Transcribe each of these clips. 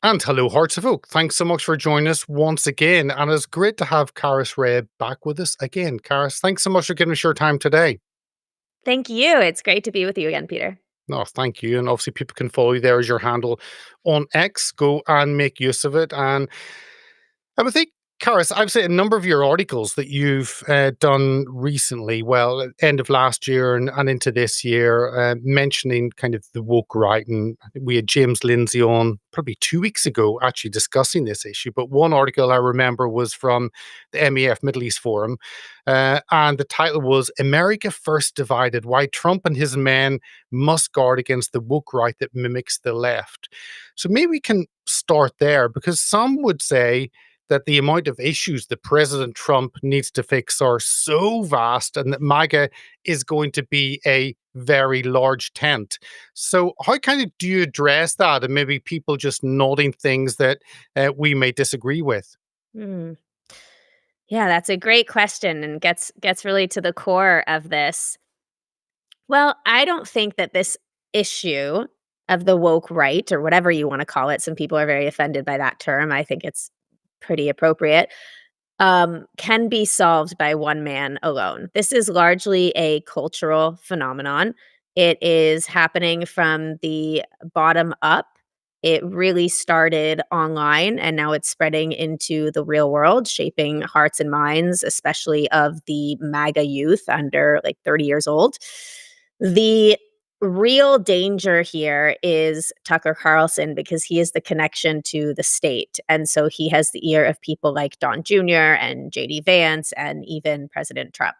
And hello, Hearts of Oak. Thanks so much for joining us once again. And it's great to have Karys Rhea back with us again. Karys, thanks so much for giving us your time today. Thank you. It's great to be with you again, Peter. No, thank you. And obviously, people can follow you there as your handle on X. Go and make use of it. And I would think, Karis, I've seen a number of your articles that you've done recently, well, at end of last year and into this year, mentioning kind of the woke right. And I think we had James Lindsay on probably 2 weeks ago actually discussing this issue. But one article I remember was from the MEF Middle East Forum. And the title was America First Divided, Why Trump and His Men Must Guard Against the Woke Right That Mimics the Left. So maybe we can start there because some would say that the amount of issues that President Trump needs to fix are so vast and that MAGA is going to be a very large tent. So, how kind of do you address that? And maybe people just nodding things that we may disagree with? Hmm. Yeah, that's a great question and gets really to the core of this. Well, I don't think that this issue of the woke right or whatever you want to call it, some people are very offended by that term. I think it's pretty appropriate. Can be solved by one man alone. This is largely a cultural phenomenon. It is happening from the bottom up. It really started online and now it's spreading into the real world, shaping hearts and minds, especially of the MAGA youth under like 30 years old. The real danger here is Tucker Carlson because he is the connection to the state. And so he has the ear of people like Don Jr. and JD Vance and even President Trump.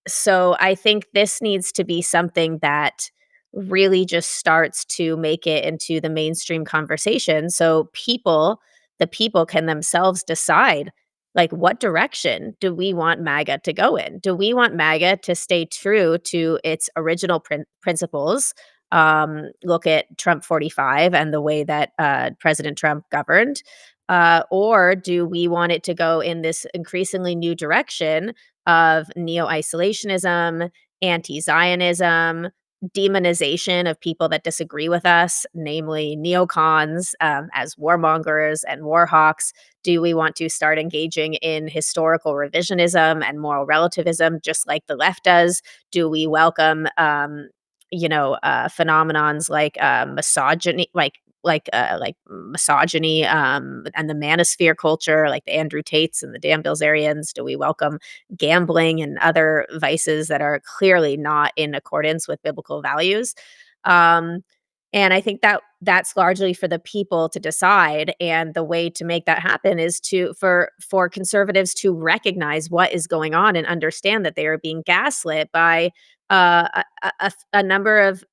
So I think this needs to be something that really just starts to make it into the mainstream conversation. So the people can themselves decide like what direction do we want MAGA to go in? Do we want MAGA to stay true to its original principles? Look at Trump 45 and the way that President Trump governed. Or do we want it to go in this increasingly new direction of neo isolationism, anti Zionism, demonization of people that disagree with us, namely neocons as warmongers and warhawks? Do we want to start engaging in historical revisionism and moral relativism, just like the left does? Do we welcome, phenomenons like misogyny, like misogyny and the manosphere culture, like the Andrew Tates and the Dan Bilzerians? Do we welcome gambling and other vices that are clearly not in accordance with biblical values? Um, and I think that that's largely for the people to decide. And the way to make that happen is for conservatives to recognize what is going on and understand that they are being gaslit by a number of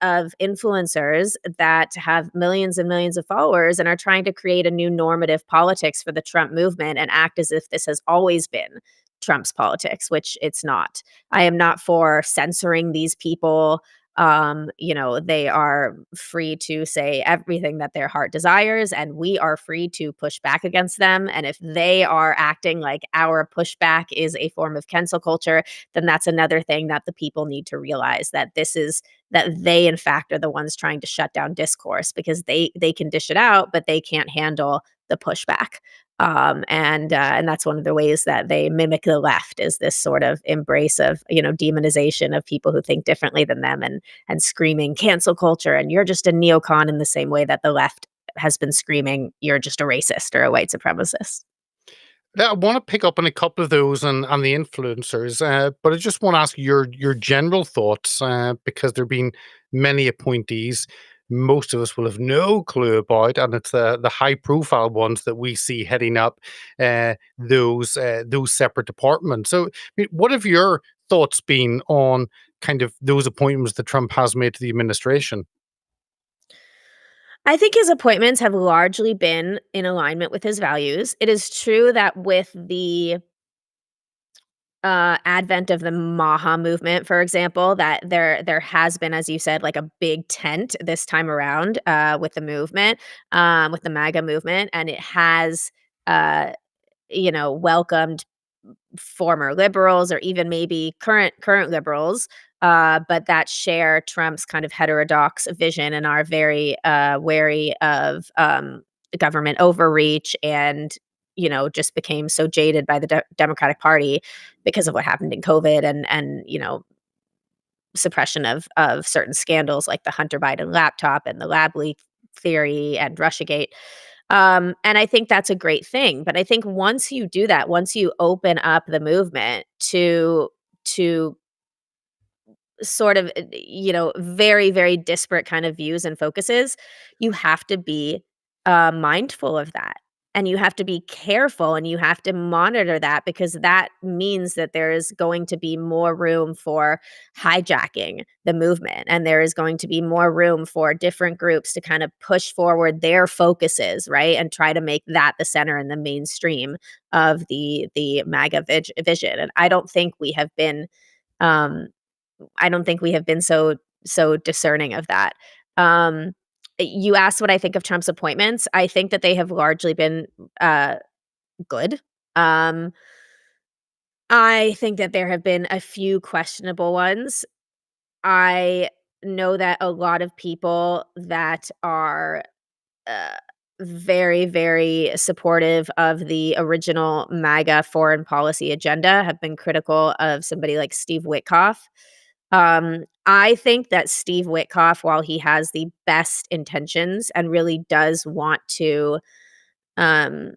influencers that have millions and millions of followers and are trying to create a new normative politics for the Trump movement and act as if this has always been Trump's politics, which it's not. I am not for censoring these people. They are free to say everything that their heart desires, and we are free to push back against them. And if they are acting like our pushback is a form of cancel culture, then that's another thing that the people need to realize, that they in fact are the ones trying to shut down discourse because they can dish it out, but they can't handle the pushback. And that's one of the ways that they mimic the left, is this sort of embrace of demonization of people who think differently than them, and screaming cancel culture and you're just a neocon in the same way that the left has been screaming you're just a racist or a white supremacist. Yeah, I want to pick up on a couple of those and the influencers, but I just want to ask your general thoughts because there have been many appointees most of us will have no clue about, and it's the high profile ones that we see heading up those separate departments. So, I mean, what have your thoughts been on kind of those appointments that Trump has made to the administration? I think his appointments have largely been in alignment with his values. It is true that with the advent of the Maha movement, for example, that there has been, as you said, like a big tent this time around with the movement, with the MAGA movement, and it has uh, welcomed former liberals or even maybe current liberals but that share Trump's kind of heterodox vision and are very wary of government overreach and just became so jaded by the Democratic Party because of what happened in COVID and suppression of certain scandals like the Hunter Biden laptop and the lab leak theory and Russiagate. And I think that's a great thing. But I think once you do that, once you open up the movement to sort of, very, very disparate kind of views and focuses, you have to be mindful of that. And you have to be careful and you have to monitor that because that means that there is going to be more room for hijacking the movement. And there is going to be more room for different groups to kind of push forward their focuses, right? And try to make that the center and the mainstream of the MAGA vision. And um, I don't think we have been so discerning of that. Um, you asked what I think of Trump's appointments. I think that they have largely been good. Um, I think that there have been a few questionable ones. I know that a lot of people that are uh, very, very supportive of the original MAGA foreign policy agenda have been critical of somebody like Steve Witkoff. I think that Steve Witkoff, while he has the best intentions and really does want to, um,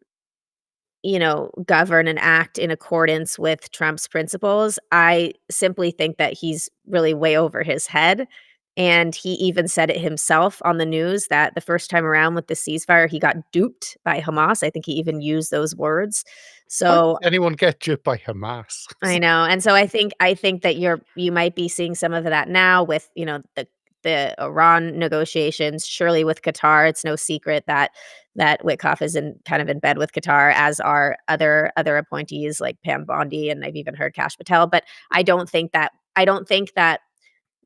govern and act in accordance with Trump's principles, I simply think that he's really way over his head. And he even said it himself on the news that the first time around with the ceasefire, he got duped by Hamas. I think he even used those words. How does So anyone get duped by Hamas? I know, and so I think that you might be seeing some of that now with, the Iran negotiations, surely with Qatar. It's no secret that Witkoff is in bed with Qatar, as are other appointees like Pam Bondi, and I've even heard Kash Patel. But I don't think that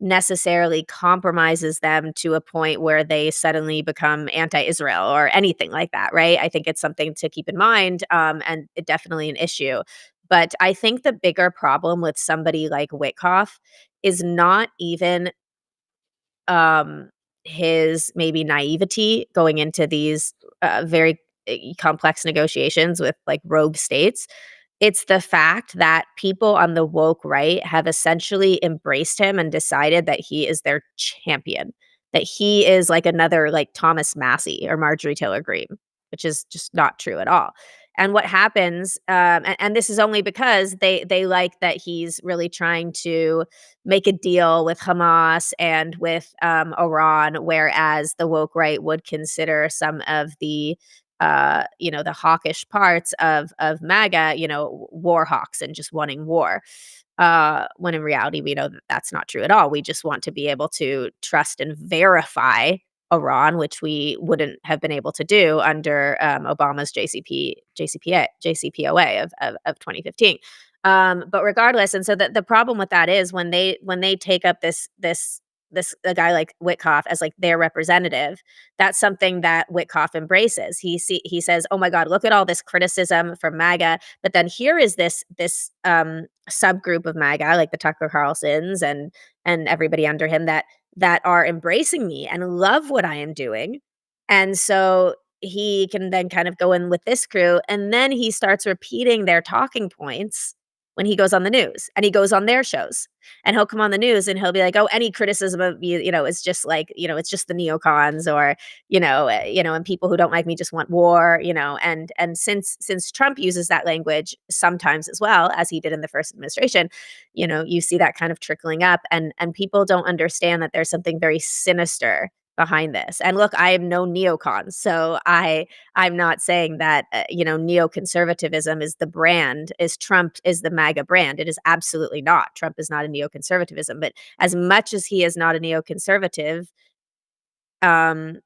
necessarily compromises them to a point where they suddenly become anti-Israel or anything like that, right? I think it's something to keep in mind, and definitely an issue. But I think the bigger problem with somebody like Witkoff is not even um, his maybe naivety going into these very complex negotiations with like rogue states. It's the fact that people on the woke right have essentially embraced him and decided that he is their champion, that he is like another like Thomas Massey or Marjorie Taylor Greene, which is just not true at all. And what happens, and this is only because they like that he's really trying to make a deal with Hamas and with Iran, whereas the woke right would consider some of the hawkish parts of MAGA, war hawks and just wanting war. When in reality, we know that that's not true at all. We just want to be able to trust and verify Iran, which we wouldn't have been able to do under Obama's JCPOA of 2015. But regardless, and so the problem with that is when they take up this a guy like Witkoff as like their representative, that's something that Witkoff embraces. He says, "Oh my God, look at all this criticism from MAGA," but then here is this subgroup of MAGA, like the Tucker Carlsons and everybody under him that are embracing me and love what I am doing, and so he can then kind of go in with this crew, and then he starts repeating their talking points when he goes on the news and he goes on their shows. And he'll come on the news and he'll be like, "Oh, any criticism of you, is just like, it's just the neocons or, and people who don't like me just want war, and since Trump uses that language sometimes as well as he did in the first administration, you see that kind of trickling up and people don't understand that there's something very sinister behind this. And look, I am no neocon, so I'm not saying that neoconservatism is the brand, is Trump is the MAGA brand. It is absolutely not. Trump is not a neoconservatism, but as much as he is not a neoconservative, um,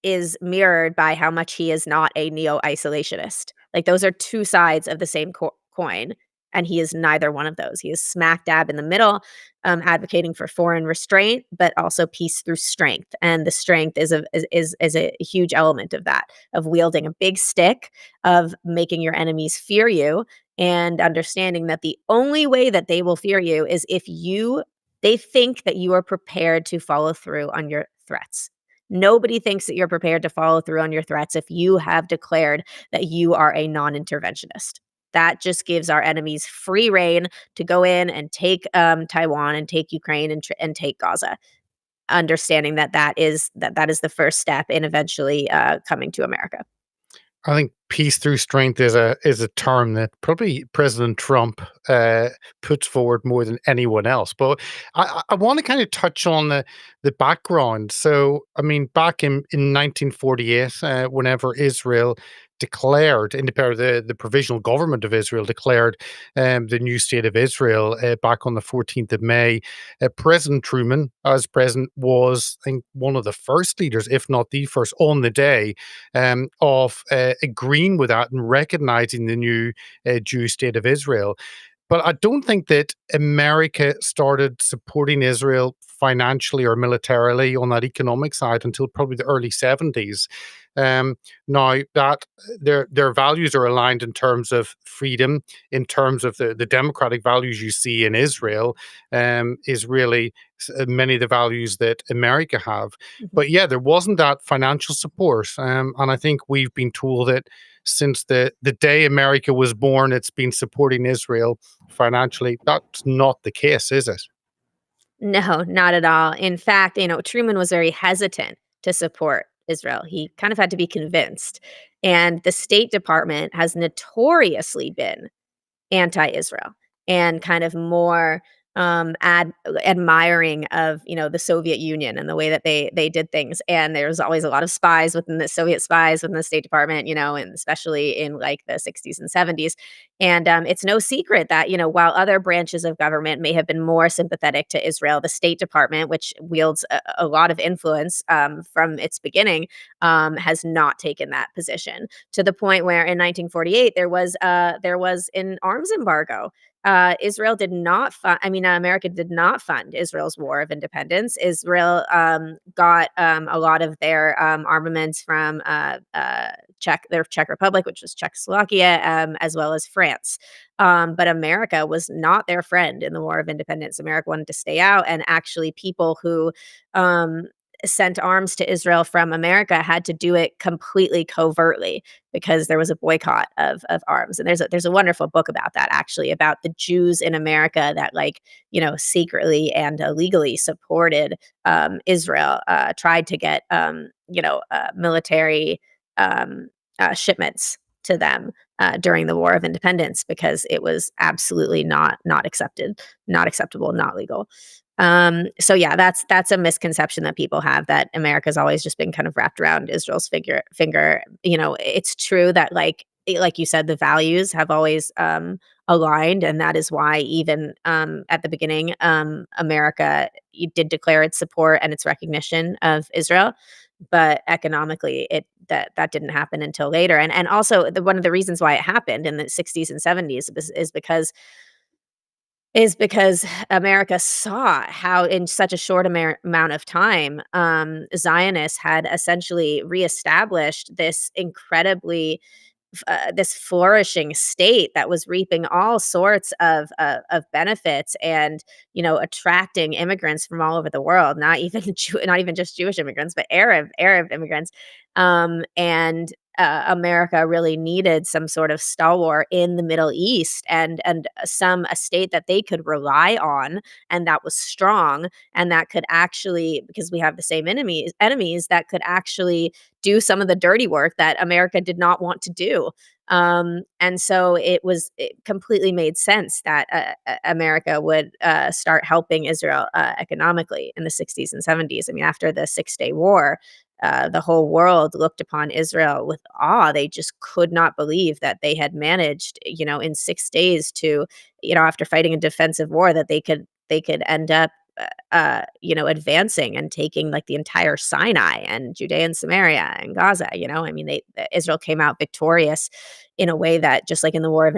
is mirrored by how much he is not a neo-isolationist. Like, those are 2 sides of the same coin, and he is neither one of those. He is smack dab in the middle, advocating for foreign restraint, but also peace through strength, and the strength is a huge element of that, of wielding a big stick, of making your enemies fear you, and understanding that the only way that they will fear you is if you They think that you are prepared to follow through on your threats. Nobody thinks that you're prepared to follow through on your threats if you have declared that you are a non-interventionist. That just gives our enemies free reign to go in and take Taiwan and take Ukraine and take Gaza, understanding that that is the first step in eventually coming to America. I think peace through strength is a term that probably President Trump puts forward more than anyone else. But I want to kind of touch on the background. So, I mean, back in 1948, whenever Israel declared independent, the provisional government of Israel declared the new state of Israel back on the 14th of May, President Truman, as president, was, I think, one of the first leaders, if not the first, on the day of agreeing with that and recognizing the new Jewish state of Israel. But I don't think that America started supporting Israel financially or militarily on that economic side until probably the early 70s. Now that their values are aligned in terms of freedom, in terms of the democratic values you see in Israel, is really many of the values that America have. Mhm. But yeah, there wasn't that financial support, and I think we've been told that since the day America was born, it's been supporting Israel financially. That's not the case, is it? No, not at all. In fact, Truman was very hesitant to support Israel. He kind of had to be convinced. And the State Department has notoriously been anti-Israel and kind of more admiring of the Soviet Union and the way that they did things. And there's always a lot of spies within the Soviet spies within the State Department, and especially in like the 60s and 70s. And it's no secret that while other branches of government may have been more sympathetic to Israel, the State Department, which wields a lot of influence from its beginning, has not taken that position to the point where in 1948 there was an arms embargo. Israel did not fund, I mean, America did not fund Israel's war of independence. Israel got a lot of their armaments from their Czech Republic, which was Czechoslovakia, as well as France. But America was not their friend in the War of Independence. America wanted to stay out, and actually, people who sent arms to Israel from America had to do it completely covertly because there was a boycott of arms. And there's a wonderful book about that, actually, about the Jews in America that secretly and illegally supported Israel, tried to get military shipments to them during the War of Independence because it was absolutely not accepted, not acceptable, not legal. So yeah, that's a misconception that people have, that America's always just been kind of wrapped around Israel's finger. It's true that like you said, the values have always aligned, and that is why even at the beginning, America did declare its support and its recognition of Israel. But economically, that didn't happen until later, and also one of the reasons why it happened in the 60s and 70s is because America saw how in such a short amount of time, Zionists had essentially reestablished this incredibly this flourishing state that was reaping all sorts of benefits and attracting immigrants from all over the world, not even not even just Jewish immigrants, but Arab immigrants. And America really needed some sort of stalwart in the Middle East, and a state that they could rely on, and that was strong, and that could actually, because we have the same enemies that could actually do some of the dirty work that America did not want to do. And so it completely made sense that America would start helping Israel economically in the 60s and 70s. I mean, after the Six-Day War, the whole world looked upon Israel with awe. They just could not believe that they had managed, in 6 days to, after fighting a defensive war, that they could end up advancing and taking like the entire Sinai and Judea and Samaria and Gaza. I mean, Israel came out victorious in a way that, just like in the War of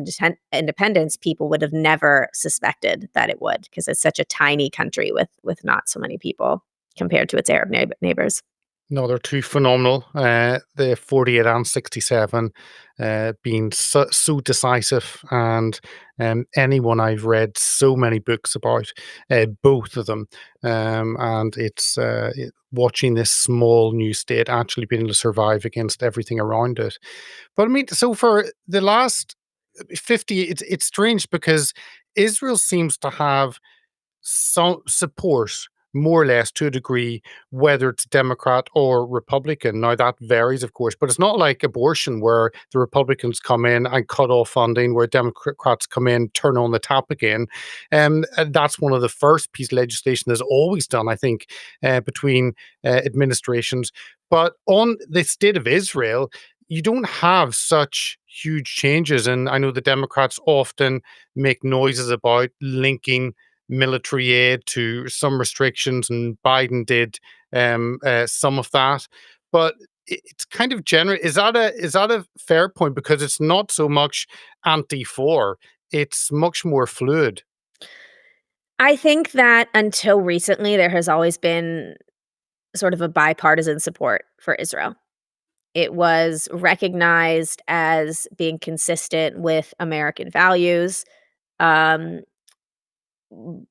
Independence, people would have never suspected that it would, because it's such a tiny country with not so many people compared to its Arab neighbors. No, they're two phenomenal. The 48 and 67 being so decisive. And anyone I've read so many books about, both of them. And watching this small new state actually being able to survive against everything around it. But I mean, so for the last 50, it's strange because Israel seems to have some support, more or less, to a degree, whether it's Democrat or Republican. Now that varies, of course, but it's not like abortion where the Republicans come in and cut off funding, where Democrats come in, turn on the tap again. And that's one of the first piece of legislation that's always done, I think, between administrations. But on the state of Israel, you don't have such huge changes. And I know the Democrats often make noises about linking military aid to some restrictions, and Biden did some of that. But it's kind of general. Is that a fair point? Because it's not so much anti-4; it's much more fluid. I think that until recently, there has always been sort of a bipartisan support for Israel. It was recognized as being consistent with American values. Um,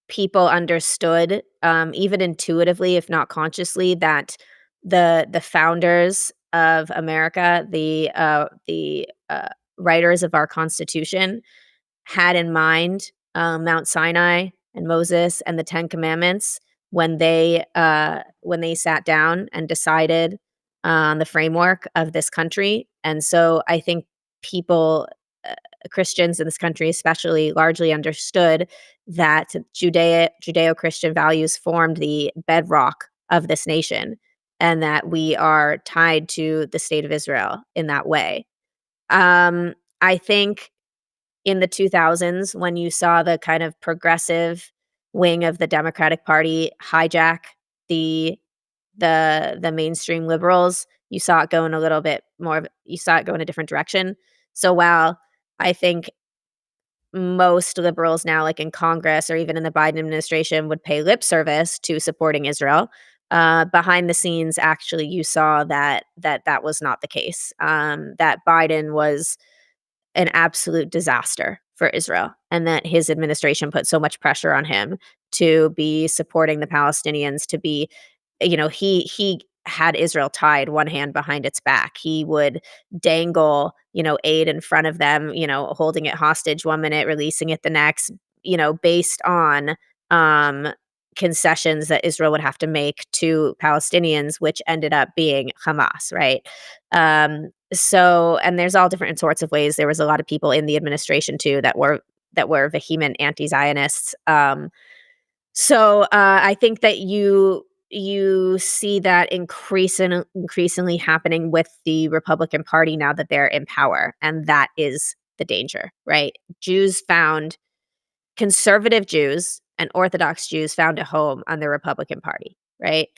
People understood, even intuitively, if not consciously, that the founders of America, the writers of our Constitution, had in mind Mount Sinai and Moses and the Ten Commandments when they sat down and decided on the framework of this country. And so I think people, Christians in this country especially, largely understood that Judeo-Christian values formed the bedrock of this nation, and that we are tied to the state of Israel in that way. I think in the 2000s, when you saw the kind of progressive wing of the Democratic Party hijack the the mainstream liberals, you saw it go in a little bit more of you saw it go in a different direction. So while I think most liberals now, like in Congress or even in the Biden administration, would pay lip service to supporting Israel, behind the scenes, actually, you saw that was not the case. That Biden was an absolute disaster for Israel, and that his administration put so much pressure on him to be supporting the Palestinians, to be, he had Israel tied one hand behind its back. He would dangle, aid in front of them, holding it hostage one minute, releasing it the next, based on um concessions that Israel would have to make to Palestinians, which ended up being Hamas, right? And there's all different sorts of ways. There was a lot of people in the administration too that were vehement anti-Zionists. I think that you see that increasingly happening with the Republican Party now that they're in power, and that is the danger, right? Conservative Jews and Orthodox Jews found a home on the Republican Party, right?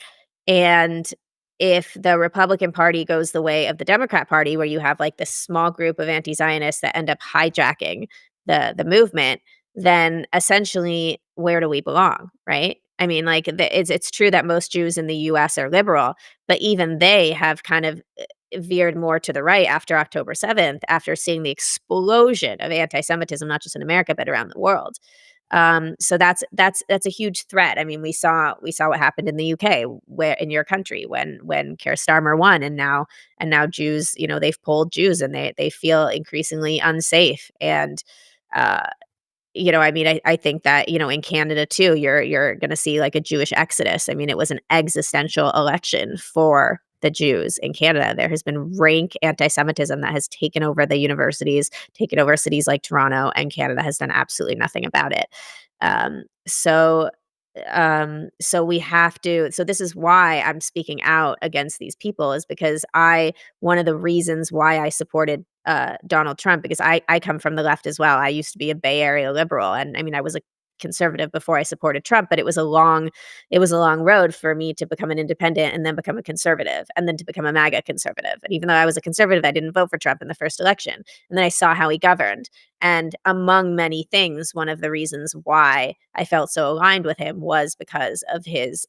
And if the Republican Party goes the way of the Democrat Party, where you have like this small group of anti-Zionists that end up hijacking the movement, then essentially, where do we belong, right? I mean, like it's true that most Jews in the U.S. are liberal, but even they have kind of veered more to the right after October 7th, after seeing the explosion of anti-Semitism, not just in America but around the world. So that's a huge threat. I mean, we saw what happened in the UK, where in your country, when Keir Starmer won, and now Jews, they've polled Jews, and they feel increasingly unsafe. And uh, I mean, I think that, in Canada too, you're gonna see like a Jewish exodus. I mean, it was an existential election for the Jews in Canada. There has been rank anti-Semitism that has taken over the universities, taken over cities like Toronto, and Canada has done absolutely nothing about it. Um, so so we have to so this is why I'm speaking out against these people, is because one of the reasons why I supported Donald Trump, because I come from the left as well. I used to be a Bay Area liberal, and I mean, I was a conservative before I supported Trump, but it was a long road for me to become an independent and then become a conservative and then to become a MAGA conservative. And even though I was a conservative, I didn't vote for Trump in the first election. And then I saw how he governed. And among many things, one of the reasons why I felt so aligned with him was because of his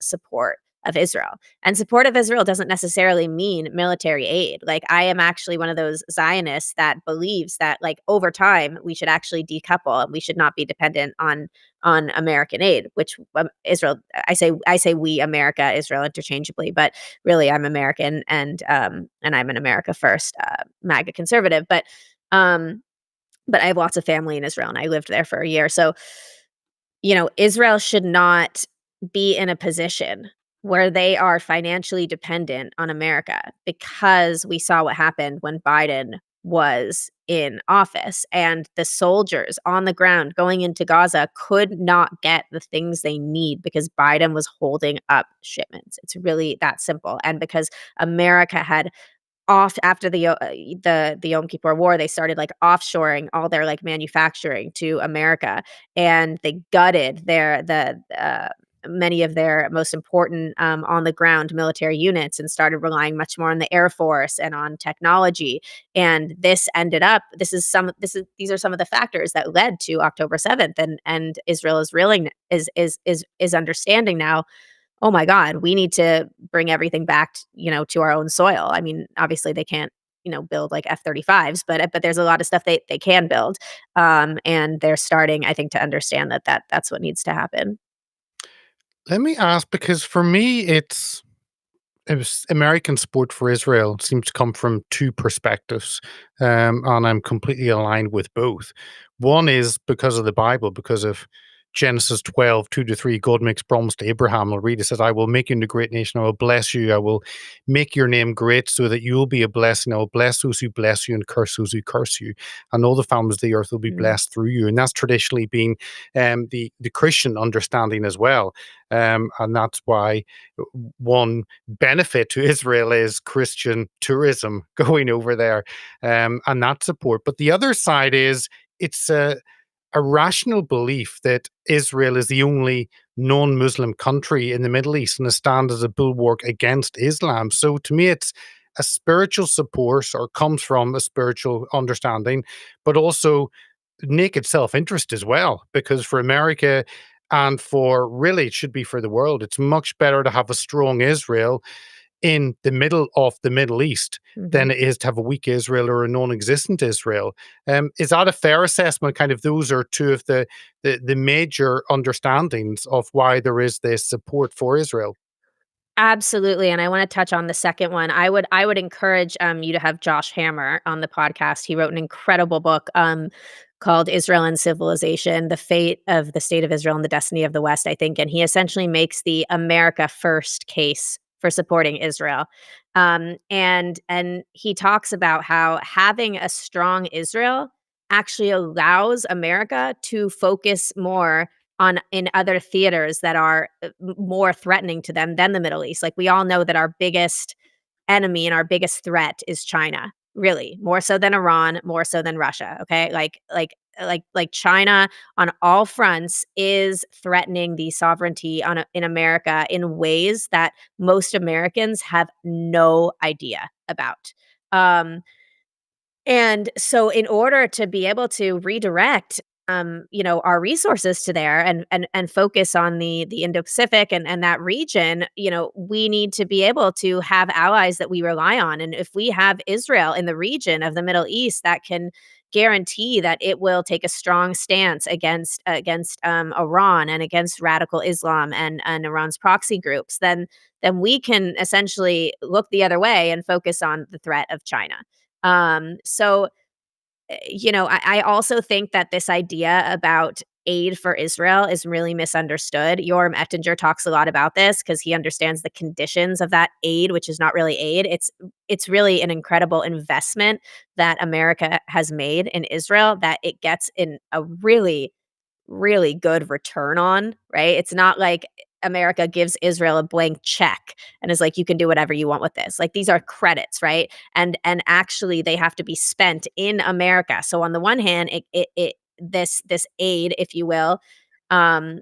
support of Israel. And support of Israel doesn't necessarily mean military aid. Like, I am actually one of those Zionists that believes that, like, over time we should actually decouple and we should not be dependent on American aid, which Israel, I say we, America, Israel interchangeably, but really I'm American, and I'm an America first MAGA conservative, but I have lots of family in Israel and I lived there for a year. So, Israel should not be in a position where they are financially dependent on America, because we saw what happened when Biden was in office, and the soldiers on the ground going into Gaza could not get the things they need because Biden was holding up shipments. It's really that simple. And because America had off after the Yom Kippur War, they started, like, offshoring all their, like, manufacturing to America, and they gutted many of their most important, on the ground military units, and started relying much more on the Air Force and on technology. And these are some of the factors that led to October 7th, and Israel is reeling is understanding now, oh my god, we need to bring everything back, to our own soil. I mean, obviously they can't, build like F-35s, but there's a lot of stuff they can build. And they're starting, I think, to understand that's what needs to happen. Let me ask, because for me, it was American support for Israel seems to come from two perspectives, and I'm completely aligned with both. One is because of the Bible, because of Genesis 12, 2 to 3. God makes promise to Abraham. I'll read it. Says, I will make you into a great nation. I will bless you. I will make your name great so that you will be a blessing. I will bless those who bless you and curse those who curse you. And all the families of the earth will be Mm, blessed through you. And that's traditionally been the Christian understanding as well. And that's why one benefit to Israel is Christian tourism going over there, and that support. But the other side is it's a rational belief that Israel is the only non-Muslim country in the Middle East and stands as a bulwark against Islam. So to me, it's a spiritual support, or comes from a spiritual understanding, but also naked self-interest as well. Because for America, and for really, it should be for the world, it's much better to have a strong Israel in the middle of the Middle East mhm. than it is to have a weak Israel or a non-existent Israel. Is that a fair assessment? Kind of, those are two of the major understandings of why there is this support for Israel. Absolutely, and I wanna touch on the second one. I would encourage, you to have Josh Hammer on the podcast. He wrote an incredible book, called Israel and Civilization: The Fate of the State of Israel and the Destiny of the West, I think, and he essentially makes the America First case for supporting Israel. And he talks about how having a strong Israel actually allows America to focus more on in other theaters that are more threatening to them than the Middle East. Like, we all know that our biggest enemy and our biggest threat is China, really, more so than Iran, more so than Russia. Okay, like China on all fronts is threatening the sovereignty in America in ways that most Americans have no idea about. Um, and so in order to be able to redirect, our resources to there, and focus on the Indo-Pacific and that region, we need to be able to have allies that we rely on. And if we have Israel in the region of the Middle East that can guarantee that it will take a strong stance against Iran and against radical Islam and Iran's proxy groups, then we can essentially look the other way and focus on the threat of China. I also think that this idea about aid for Israel is really misunderstood. Yoram Ettinger talks a lot about this because he understands the conditions of that aid, which is not really aid. It's really an incredible investment that America has made in Israel that it gets in a really really good return on, right? It's not like America gives Israel a blank check and is like, you can do whatever you want with this. Like, these are credits, right? And actually they have to be spent in America. So on the one hand, this aid, if you will, um,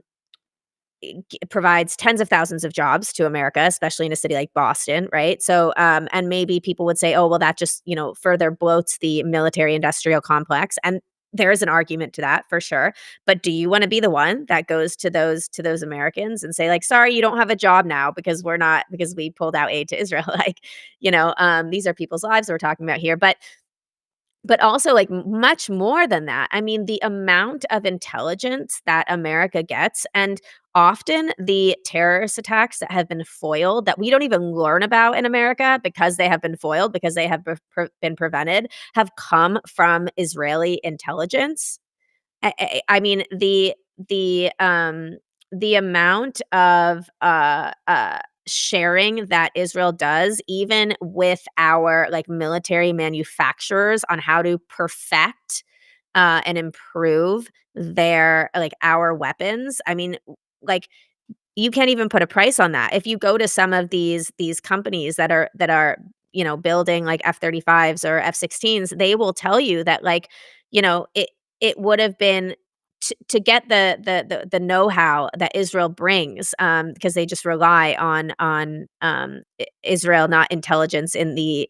it provides tens of thousands of jobs to America, especially in a city like Boston, right? So, and maybe people would say, oh, well, that just, further bloats the military industrial complex. And there is an argument to that for sure. But do you want to be the one that goes to those Americans and say like, sorry, you don't have a job now because because we pulled out aid to Israel? Like, these are people's lives we're talking about here. But also, like, much more than that. I mean, the amount of intelligence that America gets, and often the terrorist attacks that have been foiled that we don't even learn about in America because they have been foiled, because they have been prevented, have come from Israeli intelligence. I mean, the amount of, sharing that Israel does, even with our, like, military manufacturers on how to perfect, and improve our weapons. I mean, like, you can't even put a price on that. If you go to some of these companies that are, building like F-35s or F-16s, they will tell you that like, it would have been to get the know-how that Israel brings, because they just rely on Israel, not intelligence in the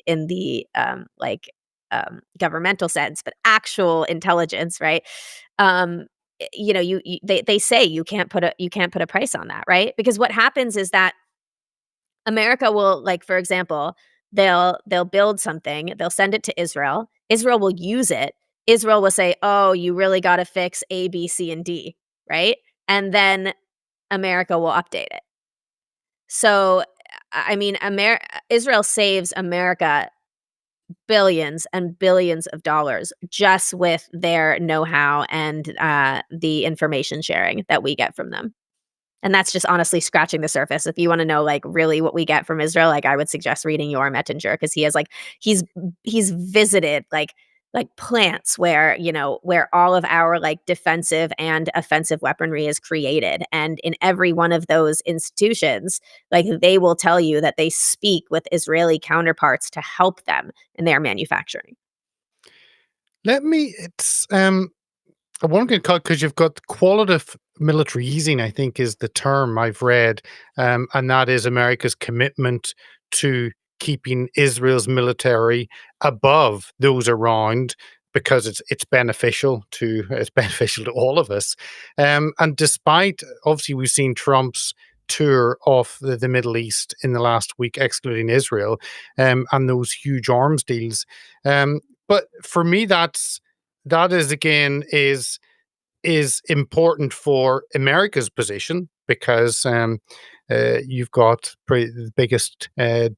governmental sense, but actual intelligence, right? Um, they say you can't put a price on that, right? Because what happens is that America will, like, for example, they'll build something, they'll send it to Israel. Israel will use it. Israel will say, "Oh, you really got to fix A, B, C, and D," right? And then America will update it. So, I mean, Israel saves America billions and billions of dollars just with their know-how and the information sharing that we get from them. And that's just honestly scratching the surface. If you wanna know, like, really what we get from Israel, like, I would suggest reading Yoram Ettinger because he has, like he's visited, like, plants where all of our, like, defensive and offensive weaponry is created, and in every one of those institutions, like, they will tell you that they speak with Israeli counterparts to help them in their manufacturing. Let me it's, I want to cut because you've got qualitative military easing, I think is the term I've read, and that is America's commitment to keeping Israel's military above those around because it's beneficial to it's beneficial to all of us. And despite obviously we've seen Trump's tour of the Middle East in the last week, excluding Israel, and those huge arms deals. But for me, that is again is important for America's position because you've got the biggest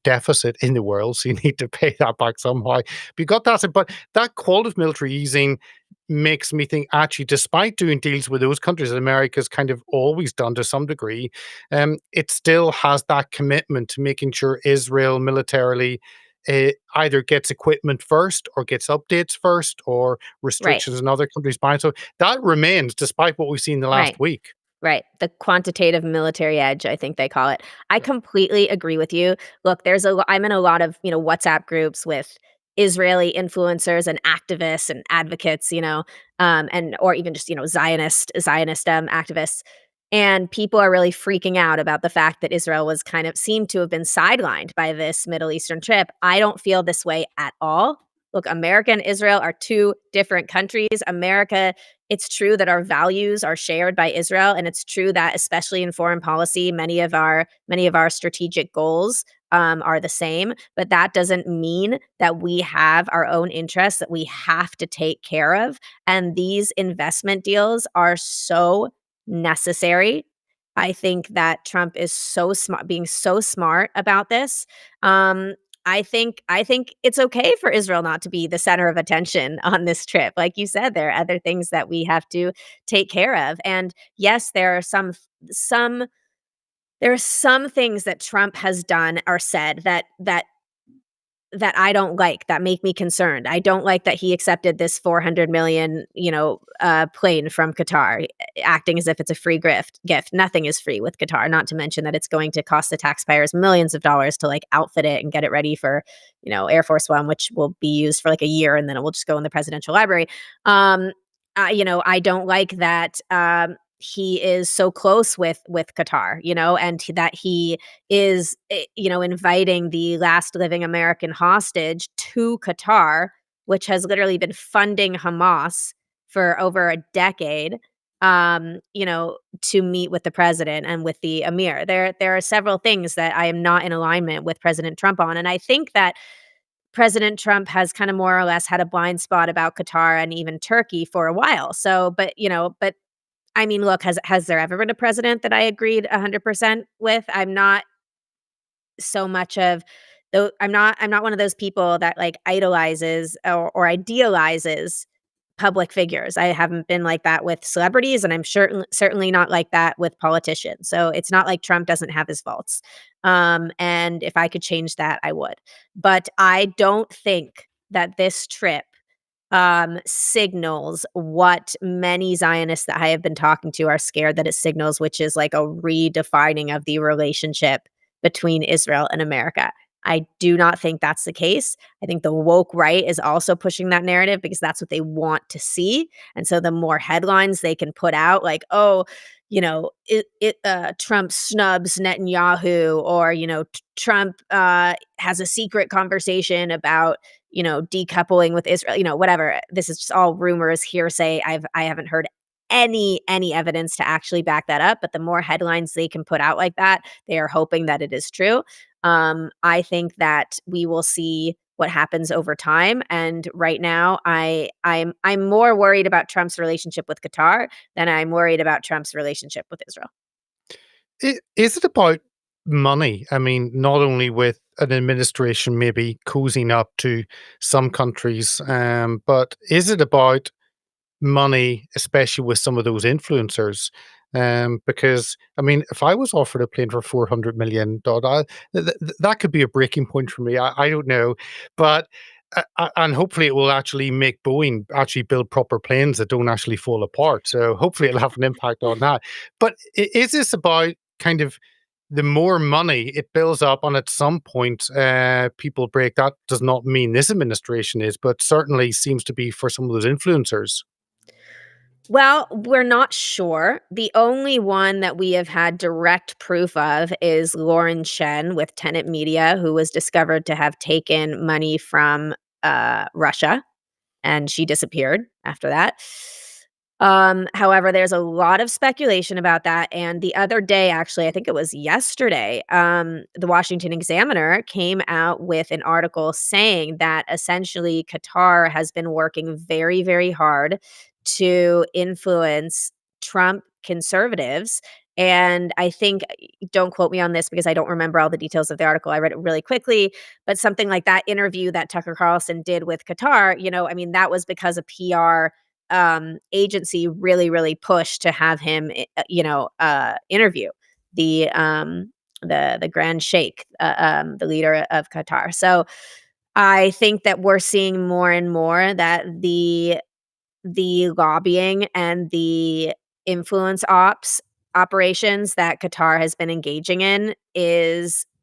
deficit in the world, so you need to pay that back somehow. But you got that, but that qualitative military easing makes me think actually, despite doing deals with those countries that America's kind of always done to some degree, it still has that commitment to making sure Israel militarily either gets equipment first or gets updates first or Right, restrictions in other countries buying. So that remains despite what we've seen the last right. week. Right. The quantitative military edge, I think they call it. I completely agree with you. Look, I'm in a lot of, WhatsApp groups with Israeli influencers and activists and advocates, and or even just, Zionist activists. And people are really freaking out about the fact that Israel was kind of seemed to have been sidelined by this Middle Eastern trip. I don't feel this way at all. Look, America and Israel are two different countries. It's true that our values are shared by Israel, and it's true that especially in foreign policy, many of our strategic goals are the same. But that doesn't mean that we have our own interests that we have to take care of. And these investment deals are so necessary. I think that Trump is so smart, being so smart about this. I think it's okay for Israel not to be the center of attention on this trip. Like you said, there are other things that we have to take care of. And yes, some there are some things that Trump has done or said that I don't like, that make me concerned. I don't like that he accepted this 400 million, plane from Qatar, acting as if it's a free gift. Nothing is free with Qatar, not to mention that it's going to cost the taxpayers millions of dollars to like outfit it and get it ready for, Air Force One, which will be used for like a year and then it will just go in the presidential library. I don't like that he is so close with Qatar, and that he is, inviting the last living American hostage to Qatar, which has literally been funding Hamas for over a decade, to meet with the president and with the emir. There are several things that I am not in alignment with President Trump on, and I think that President Trump has kind of more or less had a blind spot about Qatar and even Turkey for a while. So, but I mean, look, has there ever been a president that I agreed 100% with? I'm not so much of though I'm not one of those people that like idolizes or idealizes public figures. I haven't been like that with celebrities, and I'm certainly not like that with politicians. So it's not like Trump doesn't have his faults. And if I could change that, I would. But I don't think that this trip signals what many Zionists that I have been talking to are scared that it signals, which is like a redefining of the relationship between Israel and America. I do not think that's the case. I think the woke right is also pushing that narrative because that's what they want to see. And so the more headlines they can put out, like, oh, Trump snubs Netanyahu, or Trump has a secret conversation about decoupling with Israel, whatever. This is just all rumors, hearsay. I haven't heard any evidence to actually back that up. But the more headlines they can put out like that, they are hoping that it is true. I think that we will see what happens over time. And right now, I'm more worried about Trump's relationship with Qatar than I'm worried about Trump's relationship with Israel. Is it about money? I mean, not only with an administration maybe cozying up to some countries, but is it about money, especially with some of those influencers? Because I mean, if I was offered a plane for $400 million, that could be a breaking point for me. I don't know, but and hopefully it will actually make Boeing actually build proper planes that don't actually fall apart. So hopefully it'll have an impact on that. But is this about kind of the more money it builds up, and at some point, people break? That does not mean this administration is, but certainly seems to be for some of those influencers. Well, we're not sure. The only one that we have had direct proof of is Lauren Shen with Tenet Media, who was discovered to have taken money from Russia, and she disappeared after that. However, there's a lot of speculation about that. And the other day, actually, I think it was yesterday, the Washington Examiner came out with an article saying that essentially Qatar has been working very, very hard to influence Trump conservatives. And I think, don't quote me on this because I don't remember all the details of the article. I read it really quickly, but something like that interview that Tucker Carlson did with Qatar, I mean, that was because a PR agency really pushed to have him, interview the Grand Sheikh, the leader of Qatar. So I think that we're seeing more and more that the lobbying and the influence operations that Qatar has been engaging in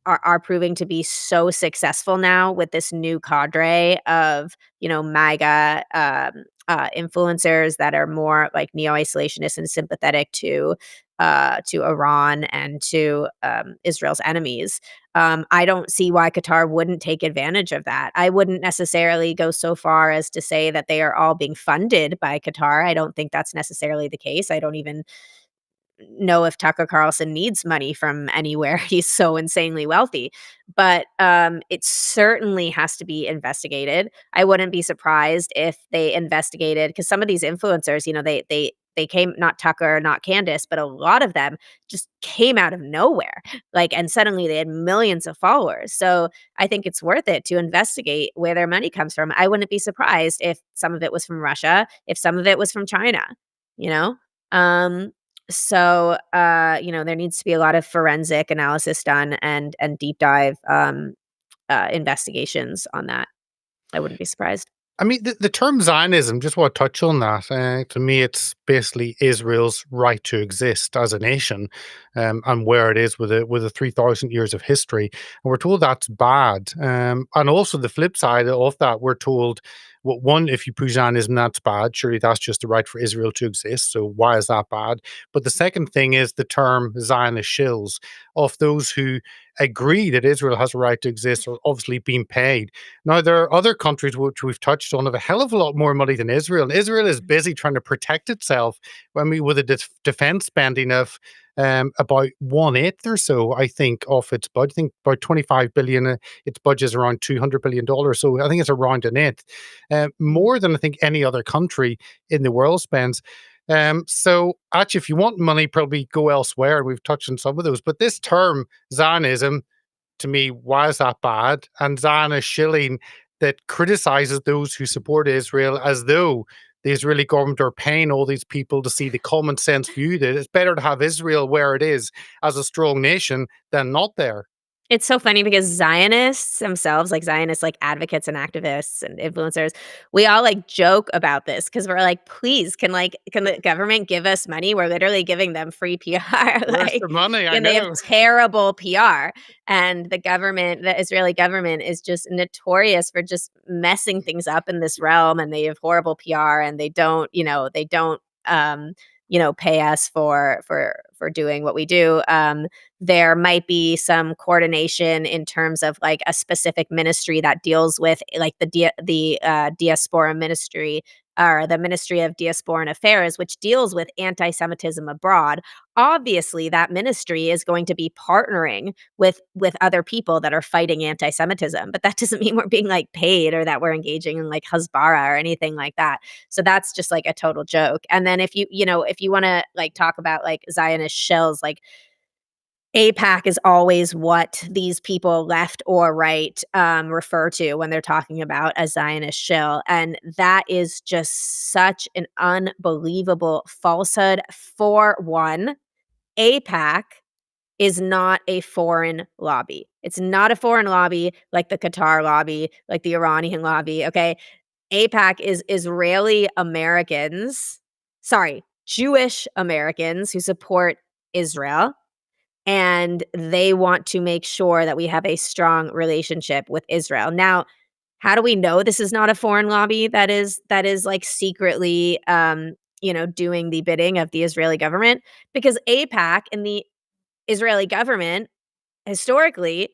are proving to be so successful now with this new cadre of MAGA influencers that are more like neo-isolationists and sympathetic to Iran and to Israel's enemies. I don't see why Qatar wouldn't take advantage of that. I wouldn't necessarily go so far as to say that they are all being funded by Qatar. I don't think that's necessarily the case. I don't even know if Tucker Carlson needs money from anywhere. He's so insanely wealthy. But it certainly has to be investigated. I wouldn't be surprised if they investigated, because some of these influencers, they came, not Tucker, not Candace, but a lot of them just came out of nowhere. Like, and suddenly they had millions of followers. So I think it's worth it to investigate where their money comes from. I wouldn't be surprised if some of it was from Russia, if some of it was from China, you know? Um, there needs to be a lot of forensic analysis done and deep dive investigations on that. I wouldn't be surprised. I mean, the term Zionism, just want to touch on that. To me, it's basically Israel's right to exist as a nation, and where it is with a 3,000 years of history. And we're told that's bad. And also the flip side of that, we're told, well, one, if you push Zionism, that's bad. Surely that's just the right for Israel to exist. So why is that bad? But the second thing is the term Zionist shills, of those who agree that Israel has a right to exist are obviously being paid. Now, there are other countries which we've touched on have a hell of a lot more money than Israel. And Israel is busy trying to protect itself with a defense spending of about 1/8 or so, I think, of its budget. I think about 25 billion. Its budget is around $200 billion. So I think it's around an eighth, more than I think any other country in the world spends. So actually, if you want money, probably go elsewhere. We've touched on some of those, but this term Zionism, to me, why is that bad? And Zionist shilling that criticizes those who support Israel as though the Israeli government are paying all these people to see the common sense view that it's better to have Israel where it is as a strong nation than not there. It's so funny because Zionists themselves, like Zionists, like advocates and activists and influencers, we all like joke about this because we're like, please, can the government give us money? We're literally giving them free PR. Where's Like, the money? I and they have know. terrible PR. And the government, the Israeli government is just notorious for just messing things up in this realm. And they have horrible PR and they don't pay us for doing what we do. There might be some coordination in terms of like a specific ministry that deals with like the diaspora ministry or the Ministry of Diaspora and Affairs, which deals with anti-Semitism abroad. Obviously, that ministry is going to be partnering with other people that are fighting anti-Semitism, but that doesn't mean we're being like paid or that we're engaging in like Hasbara or anything like that. So that's just like a total joke. And then if you want to like talk about like Zionist shells, like APAC is always what these people, left or right, refer to when they're talking about a Zionist shill. And that is just such an unbelievable falsehood. For one, APAC is not a foreign lobby. It's not a foreign lobby like the Qatar lobby, like the Iranian lobby. Okay. APAC is Israeli Americans, sorry, Jewish Americans who support Israel, and they want to make sure that we have a strong relationship with Israel. Now, how do we know this is not a foreign lobby that is like secretly doing the bidding of the Israeli government? Because AIPAC and the Israeli government historically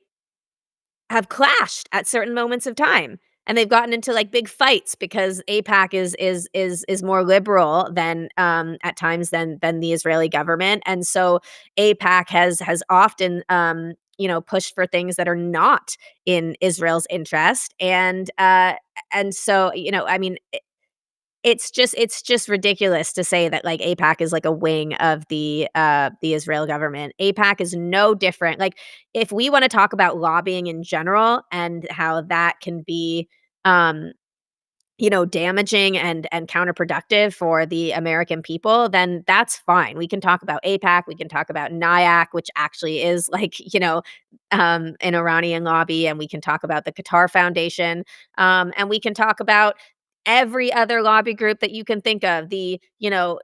have clashed at certain moments of time. And they've gotten into like big fights because AIPAC is more liberal than at times than the Israeli government. And so AIPAC has often pushed for things that are not in Israel's interest. And so, I mean, it's just ridiculous to say that, like, AIPAC is like a wing of the Israel government. AIPAC is no different. Like, if we wanna talk about lobbying in general and how that can be, um, damaging and counterproductive for the American people, then that's fine. We can talk about AIPAC, we can talk about NIAC, which actually is like, an Iranian lobby, and we can talk about the Qatar Foundation, and we can talk about every other lobby group that you can think of, the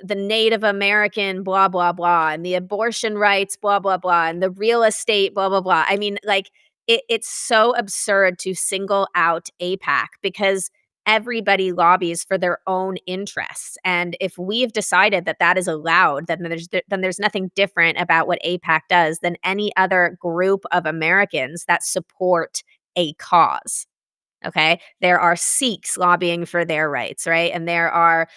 Native American blah blah blah, and the abortion rights blah blah blah, and the real estate blah blah blah. I mean, like, it's so absurd to single out AIPAC because everybody lobbies for their own interests. And if we've decided that that is allowed, then there's nothing different about what AIPAC does than any other group of Americans that support a cause. Okay. There are Sikhs lobbying for their rights, right? And there are,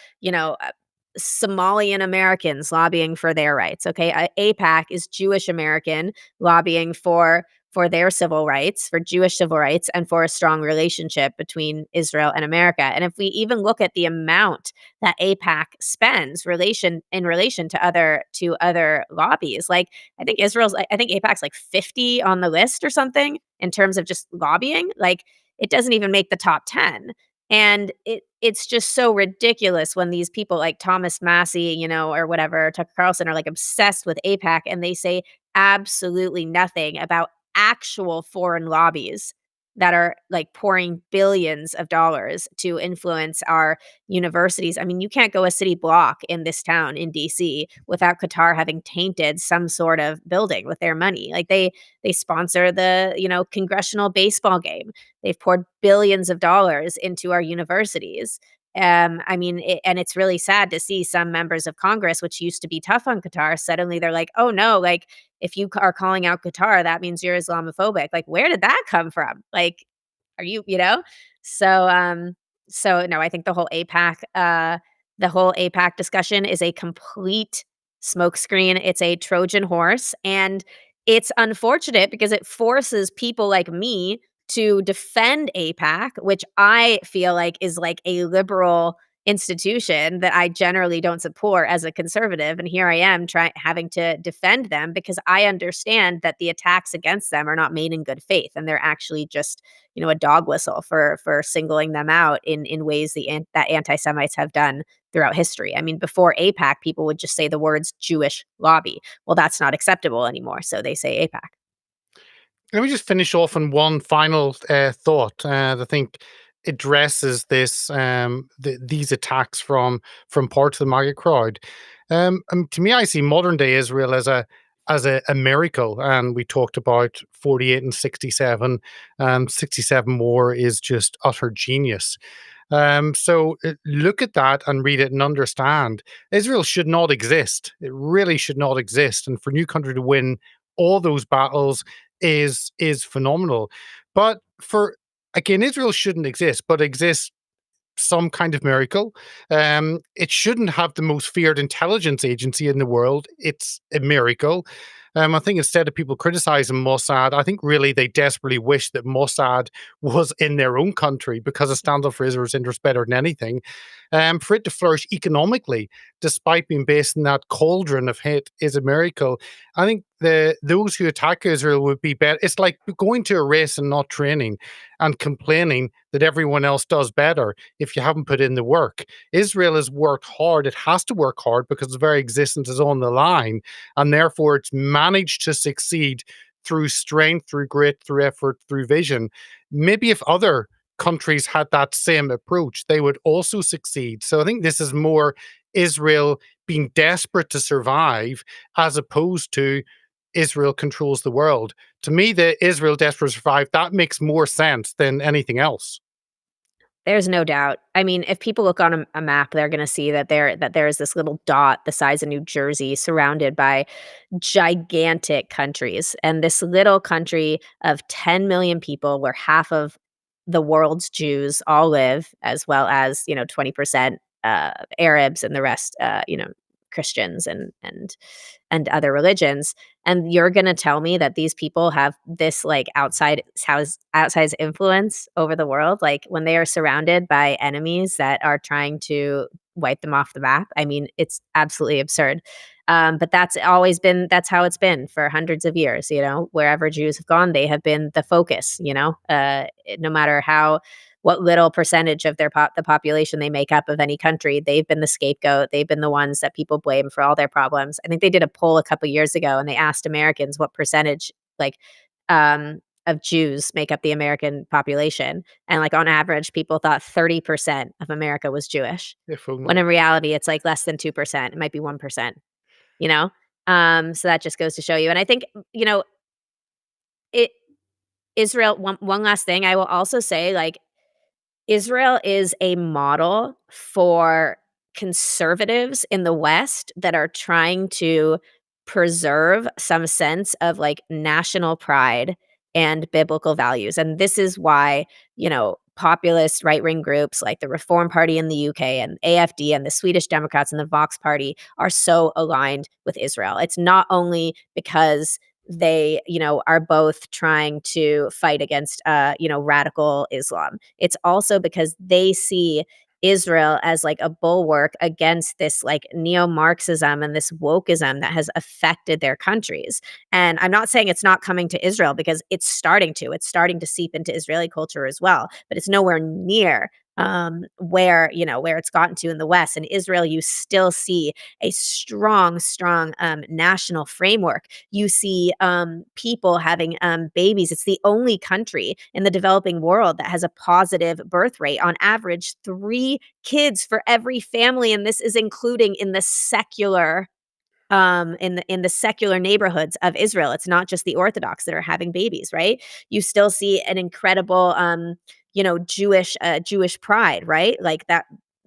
Somalian Americans lobbying for their rights. Okay. AIPAC is Jewish American lobbying for their civil rights, for Jewish civil rights, and for a strong relationship between Israel and America. And if we even look at the amount that AIPAC spends in relation to other lobbies, like I think AIPAC's like 50 on the list or something in terms of just lobbying. Like, it doesn't even make the top 10. And it's just so ridiculous when these people like Thomas Massey, or whatever, Tucker Carlson, are like obsessed with AIPAC, and they say absolutely nothing about actual foreign lobbies that are like pouring billions of dollars to influence our universities. I mean, you can't go a city block in this town in DC without Qatar having tainted some sort of building with their money. Like, they sponsor the, congressional baseball game. They've poured billions of dollars into our universities. I mean, and it's really sad to see some members of Congress, which used to be tough on Qatar, suddenly they're like, "Oh no, like if you are calling out Qatar, that means you're Islamophobic." Like, where did that come from? Like, are you, you know? So, so no, I think the whole APAC discussion is a complete smokescreen. It's a Trojan horse, and it's unfortunate because it forces people like me to defend APAC, which I feel like is like a liberal institution that I generally don't support as a conservative. And here I am having to defend them because I understand that the attacks against them are not made in good faith, and they're actually just, a dog whistle for singling them out in ways that anti-Semites have done throughout history. I mean, before APAC, people would just say the words Jewish lobby. Well, that's not acceptable anymore, so they say APAC. Let me just finish off on one final thought that I think addresses these attacks from parts of the MAGA crowd. To me, I see modern day Israel as a miracle, and we talked about 48 and 67. 67 more is just utter genius. So look at that and read it and understand. Israel should not exist. It really should not exist. And for new country to win all those battles is phenomenal. But for again, Israel shouldn't exist, but exists some kind of miracle. It shouldn't have the most feared intelligence agency in the world. It's a miracle. I think instead of people criticizing Mossad, I think really they desperately wish that Mossad was in their own country because it stands up for Israel's interest better than anything. For it to flourish economically, despite being based in that cauldron of hate, is a miracle. I think those who attack Israel would be better. It's like going to a race and not training and complaining that everyone else does better if you haven't put in the work. Israel has worked hard. It has to work hard because its very existence is on the line. And therefore, it's managed to succeed through strength, through grit, through effort, through vision. Maybe if other countries had that same approach, they would also succeed. So I think this is more Israel being desperate to survive as opposed to Israel controls the world. To me, the Israel desperate to survive, that makes more sense than anything else. There's no doubt. I mean, if people look on a map, they're gonna see that there is this little dot the size of New Jersey surrounded by gigantic countries. And this little country of 10 million people where half of the world's Jews all live, as well as, 20% Arabs and the rest, Christians and other religions. And you're gonna tell me that these people have this like outsized influence over the world, like when they are surrounded by enemies that are trying to wipe them off the map. I mean, it's absolutely absurd. But that's how it's been for hundreds of years. Wherever Jews have gone, they have been the focus. No matter what little percentage of the population they make up of any country, they've been the scapegoat. They've been the ones that people blame for all their problems. I think they did a poll a couple years ago, and they asked Americans what percentage, like, of Jews make up the American population, and like on average, people thought 30% of America was Jewish, If when only. in reality, it's like less than 2%. It might be 1%. You know, so that just goes to show you. And I think it Israel. One last thing, I will also say, like, Israel is a model for conservatives in the West that are trying to preserve some sense of like national pride and biblical values. And this is why, populist right wing groups like the Reform Party in the UK and AFD and the Swedish Democrats and the Vox Party are so aligned with Israel. It's not only because they, are both trying to fight against, radical Islam. It's also because they see Israel as like a bulwark against this like neo-Marxism and this wokeism that has affected their countries. And I'm not saying it's not coming to Israel, because it's starting to. It's starting to seep into Israeli culture as well, but it's nowhere near where it's gotten to in the West. In Israel, you still see a strong national framework. You see people having babies. It's the only country in the developing world that has a positive birth rate. On average, 3 kids for every family, and this is including in the secular in the secular neighborhoods of Israel. It's not just the Orthodox that are having babies, right? You still see an incredible Jewish pride, right? Like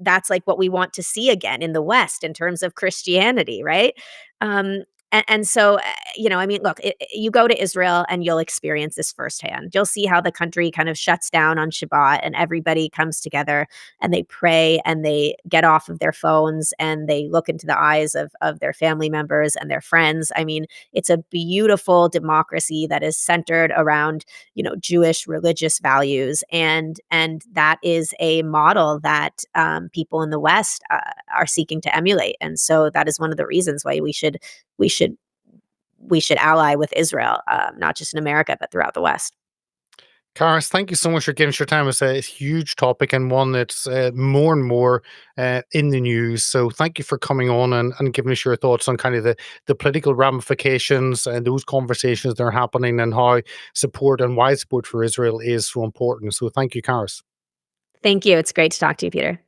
that's like what we want to see again in the West in terms of Christianity, right? Um, and so, I mean, look, you go to Israel and you'll experience this firsthand. You'll see how the country kind of shuts down on Shabbat and everybody comes together and they pray and they get off of their phones and they look into the eyes of their family members and their friends. I mean, it's a beautiful democracy that is centered around, Jewish religious values, and that is a model that people in the West are seeking to emulate. And so that is one of the reasons why we should we should ally with Israel, not just in America but throughout the West. Karis, thank you so much for giving us your time. It's a huge topic and one that's more and more in the news. So thank you for coming on and giving us your thoughts on kind of the political ramifications and those conversations that are happening and how support and wide support for Israel is so important. So thank you, Karis. Thank you. It's great to talk to you, Peter.